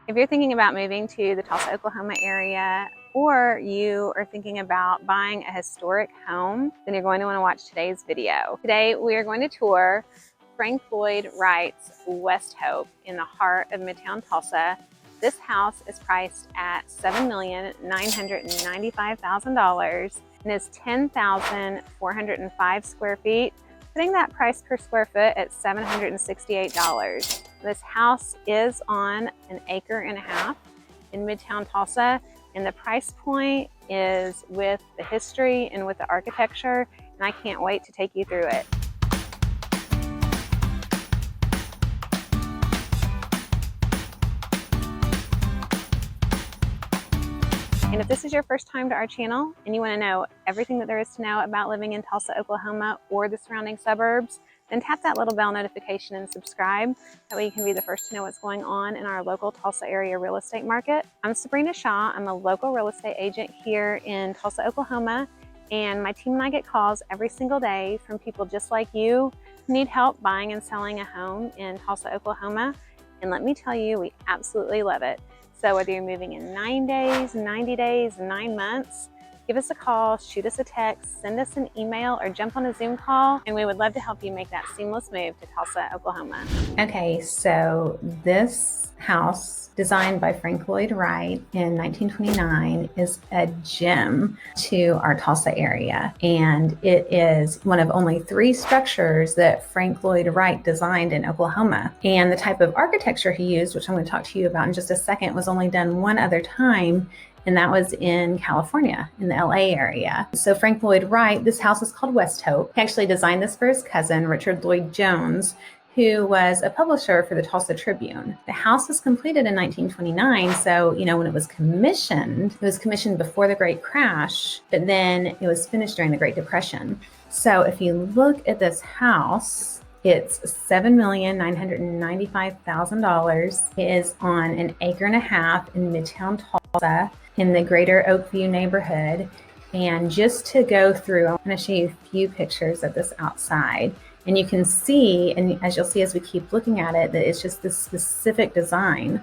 If you're thinking about moving to the Tulsa, Oklahoma area, or you are thinking about buying a historic home, then you're going to want to watch today's video. Today, we are going to tour Frank Lloyd Wright's Westhope in the heart of Midtown Tulsa. This house is priced at $7,995,000 and is 10,405 square feet, putting that price per square foot at $768. This house is on an acre and a half in Midtown Tulsa, and the price point is with the history and with the architecture, and I can't wait to take you through it. And if this is your first time to our channel and you want to know everything that there is to know about living in Tulsa, Oklahoma or the surrounding suburbs, then tap that little bell notification and subscribe. That way you can be the first to know what's going on in our local Tulsa area real estate market. I'm Sabrina Shaw. I'm a local real estate agent here in Tulsa, Oklahoma, and my team and I get calls every single day from people just like you who need help buying and selling a home in Tulsa, Oklahoma. And let me tell you, we absolutely love it. So whether you're moving in 9 days, 90 days, 9 months, give us a call, shoot us a text, send us an email, or jump on a Zoom call, and we would love to help you make that seamless move to Tulsa, Oklahoma. Okay, so this house, designed by Frank Lloyd Wright in 1929, is a gem to our Tulsa area. And it is one of only 3 structures that Frank Lloyd Wright designed in Oklahoma. And the type of architecture he used, which I'm going to talk to you about in just a second, was only done one other time, and that was in California, in the LA area. So Frank Lloyd Wright, this house is called Westhope. He actually designed this for his cousin, Richard Lloyd Jones, who was a publisher for the Tulsa Tribune. The house was completed in 1929, so when it was commissioned before the Great Crash, but then it was finished during the Great Depression. So if you look at this house, it's $7,995,000. It is on an acre and a half in Midtown Tulsa in the greater Oakview neighborhood. And just to go through, I'm going to show you a few pictures of this outside. And you can see, and as you'll see as we keep looking at it, that it's just this specific design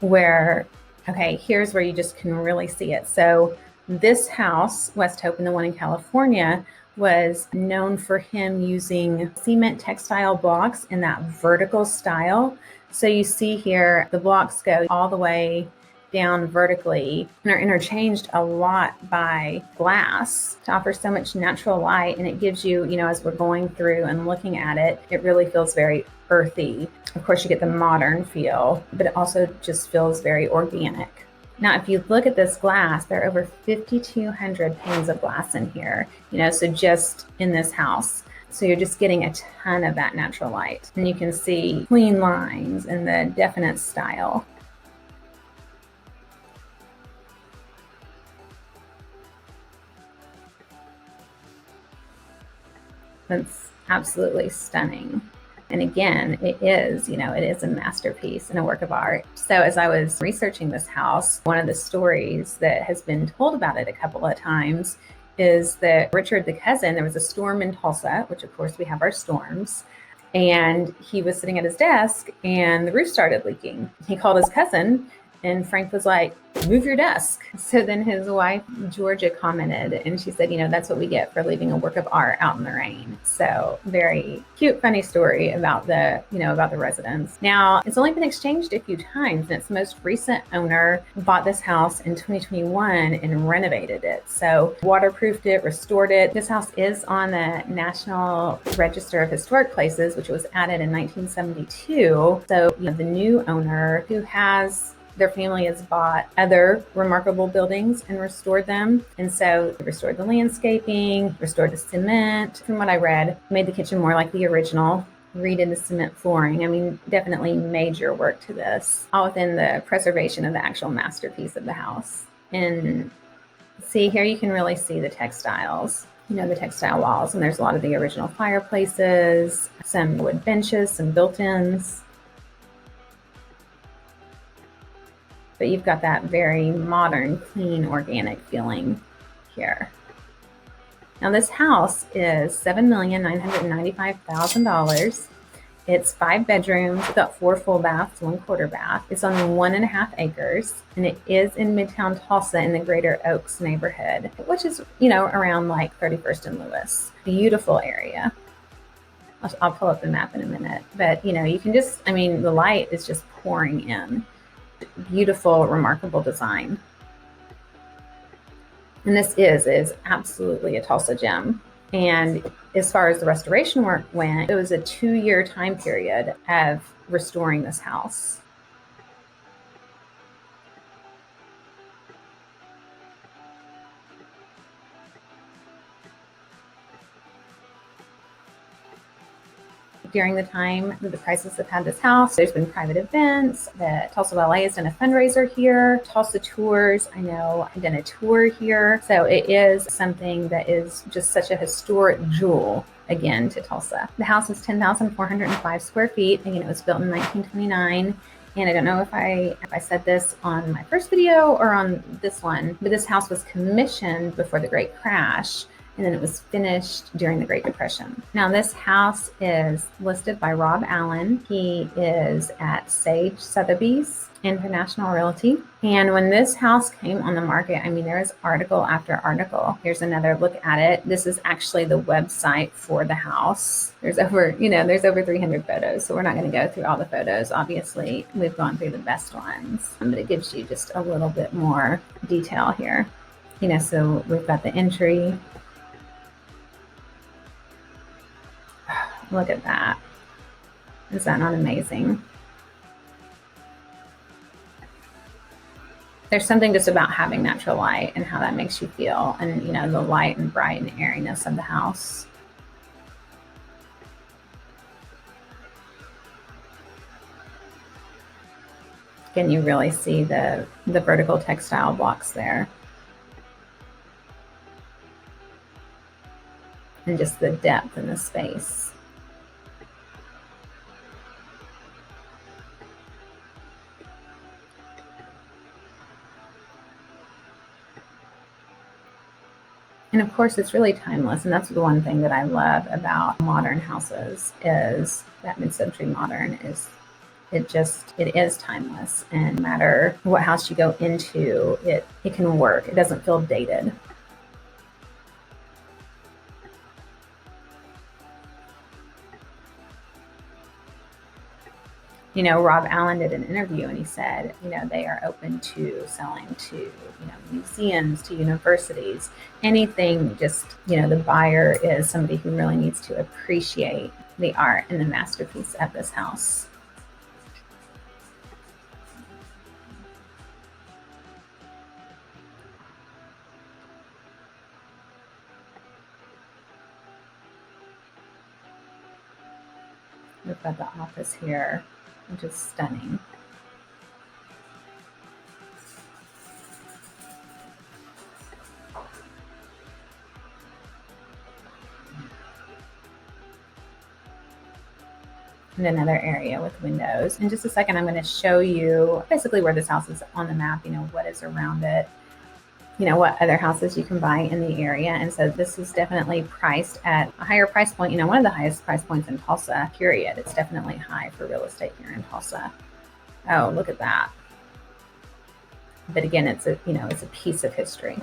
where, okay, here's where you just can really see it. So this house, Westhope, and the one in California, was known for him using cement textile blocks in that vertical style. So you see here, the blocks go all the way down vertically and are interchanged a lot by glass to offer so much natural light. And it gives you, as we're going through and looking at it, it really feels very earthy. Of course, you get the modern feel, but it also just feels very organic. Now, if you look at this glass, there are over 5,200 panes of glass in here, so just in this house. So you're just getting a ton of that natural light. And you can see clean lines and the definite style. That's absolutely stunning. And again, it is a masterpiece and a work of art. So as I was researching this house, one of the stories that has been told about it a couple of times is that Richard, the cousin, there was a storm in Tulsa, which of course we have our storms, and he was sitting at his desk and the roof started leaking. He called his cousin, and Frank was like, "Move your desk." So then his wife, Georgia, commented, and she said, that's what we get for leaving a work of art out in the rain. So very cute, funny story about the residence. Now, it's only been exchanged a few times, and its most recent owner bought this house in 2021 and renovated it. So waterproofed it, restored it. This house is on the National Register of Historic Places, which was added in 1972. So the new owner, their family has bought other remarkable buildings and restored them. And so they restored the landscaping, restored the cement. From what I read, made the kitchen more like the original, redid the cement flooring. I mean, definitely major work to this, all within the preservation of the actual masterpiece of the house. And see here, you can really see the textiles, the textile walls. And there's a lot of the original fireplaces, some wood benches, some built-ins. But you've got that very modern, clean, organic feeling here. Now this house is $7,995,000. It's 5 bedrooms. It's got 4 full baths, 1 quarter bath. It's on 1.5 acres, and it is in Midtown Tulsa in the Greater Oaks neighborhood, which is, around like 31st and Lewis. Beautiful area. I'll pull up the map in a minute, but you can just, the light is just pouring in. Beautiful, remarkable design. And this is absolutely a Tulsa gem. And as far as the restoration work went, it was a 2-year time period of restoring this house. During the time that the Prices have had this house, there's been private events. The Tulsa Ballet has done a fundraiser here. Tulsa Tours, I know, I've done a tour here. So it is something that is just such a historic jewel, again, to Tulsa. The house is 10,405 square feet. Again, it was built in 1929. And I don't know if I said this on my first video or on this one, but this house was commissioned before the Great Crash, and then it was finished during the Great Depression. Now, this house is listed by Rob Allen. He is at Sage Sotheby's International Realty. And when this house came on the market, there is article after article. Here's another look at it. This is actually the website for the house. There's over 300 photos, so we're not going to go through all the photos. Obviously, we've gone through the best ones, but it gives you just a little bit more detail here. So we've got the entry. Look at that. Is that not amazing? There's something just about having natural light and how that makes you feel, and the light and bright and airiness of the house. Can you really see the vertical textile blocks there? And just the depth and the space. And of course, it's really timeless. And that's the one thing that I love about modern houses, is that mid-century modern it is timeless. And no matter what house you go into, it can work. It doesn't feel dated. Rob Allen did an interview, and he said, they are open to selling to, museums, to universities, anything. Just, the buyer is somebody who really needs to appreciate the art and the masterpiece of this house. We've got the office here, which is stunning. And another area with windows. In just a second, I'm going to show you basically where this house is on the map, what is around it, what other houses you can buy in the area. And so this is definitely priced at a higher price point, one of the highest price points in Tulsa, period. It's definitely high for real estate here in Tulsa. Oh, look at that. But again, it's a piece of history.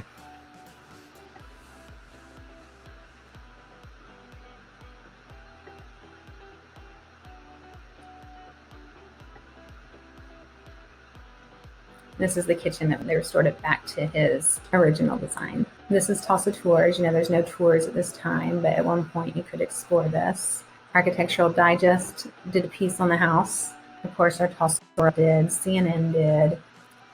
This is the kitchen that they restored it back to his original design. This is Tulsa Tours. There's no tours at this time, but at one point you could explore this. Architectural Digest did a piece on the house. Of course, our Tulsa did, CNN did,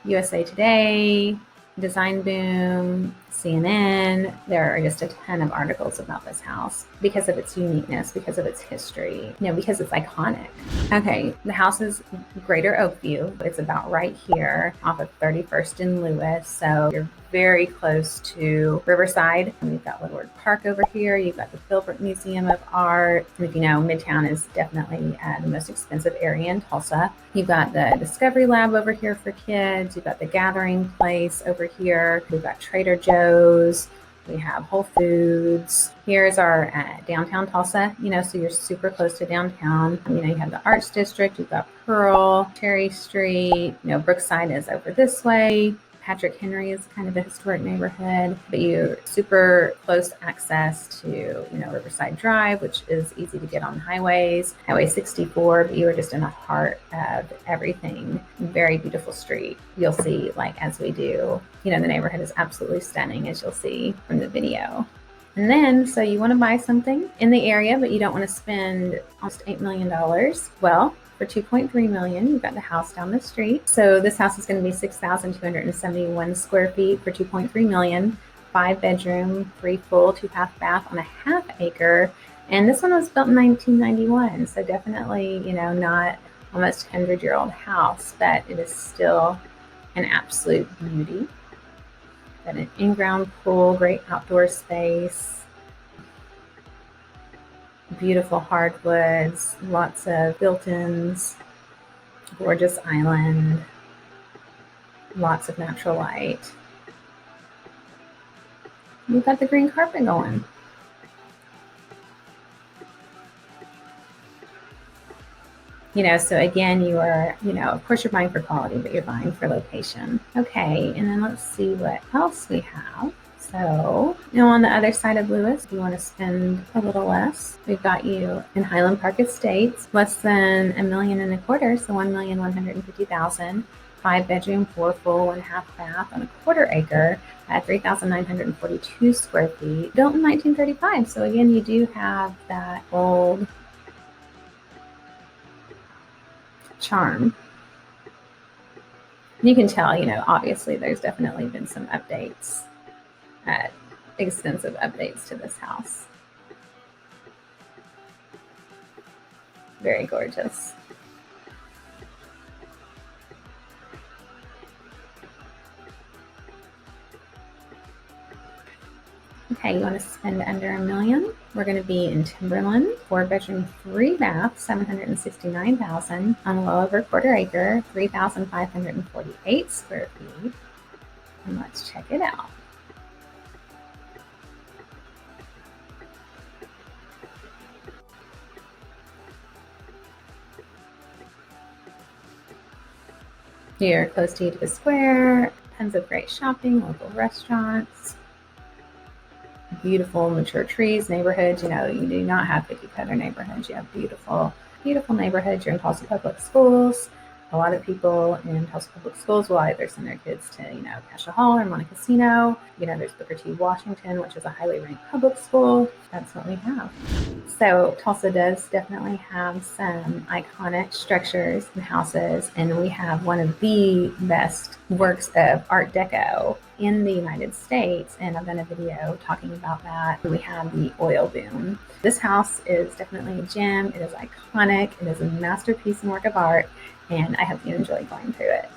USA Today, Design Boom, CNN. There are just a ton of articles about this house because of its uniqueness, because of its history, because it's iconic. Okay, the house is Greater Oakview. It's about right here off of 31st and Lewis. So you're very close to Riverside. And you've got Woodward Park over here. You've got the Philbrook Museum of Art. And if you know, Midtown is definitely the most expensive area in Tulsa. You've got the Discovery Lab over here for kids. You've got the Gathering Place over here. We've got Trader Joe's. We have Whole Foods. Here's our downtown Tulsa, so you're super close to downtown. You have the Arts District, you've got Pearl, Cherry Street, Brookside is over this way. Patrick Henry is kind of a historic neighborhood, but you're super close access to, Riverside Drive, which is easy to get on highways, Highway 64, but you are just in the heart of everything. Very beautiful street. You'll see, like, as we do, the neighborhood is absolutely stunning, as you'll see from the video. And then, so you want to buy something in the area, but you don't want to spend almost $8 million. Well, for $2.3 million, you've got the house down the street. So this house is going to be 6,271 square feet for $2.3 million, 5-bedroom, 3 full, 2-half bath on a ½ acre. And this one was built in 1991. So definitely, not almost 100-year-old house, but it is still an absolute beauty. Got an in-ground pool, great outdoor space. Beautiful hardwoods, lots of built-ins, gorgeous island, lots of natural light. We've got the green carpet going. So again, you are, of course you're buying for quality, but you're buying for location. Okay, and then let's see what else we have. So, on the other side of Lewis, if you want to spend a little less, we've got you in Highland Park Estates, less than $1.25 million, so $1,150,000, 5-bedroom, 4 full, 1/2 bath on a ½ acre at 3,942 square feet, built in 1935. So again, you do have that old charm. You can tell, obviously there's definitely been some updates. Extensive updates to this house. Very gorgeous. Okay, you want to spend under $1 million? We're going to be in Timberland, 4-bedroom, 3-bath, $769,000 on a little over a ½ acre, 3,548 square feet. And let's check it out. You're close to Utica Square, tons of great shopping, local restaurants, beautiful mature trees, neighborhoods. You do not have cookie-cutter neighborhoods. You have beautiful, beautiful neighborhoods. You're in Tulsa Public Schools. A lot of people in Tulsa Public Schools will either send their kids to, Cascia Hall or Montecasino. There's Booker T. Washington, which is a highly ranked public school. That's what we have. So Tulsa does definitely have some iconic structures and houses, and we have one of the best works of Art Deco in the United States, and I've done a video talking about that. We have the oil boom. This house is definitely a gem. It is iconic. It is a masterpiece and work of art, and I hope you enjoy going through it.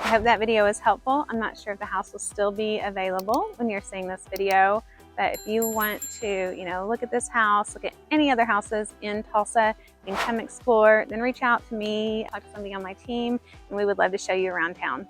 I hope that video was helpful. I'm not sure if the house will still be available when you're seeing this video, but if you want to, look at this house, look at any other houses in Tulsa, and come explore, then reach out to me, talk to somebody on my team, and we would love to show you around town.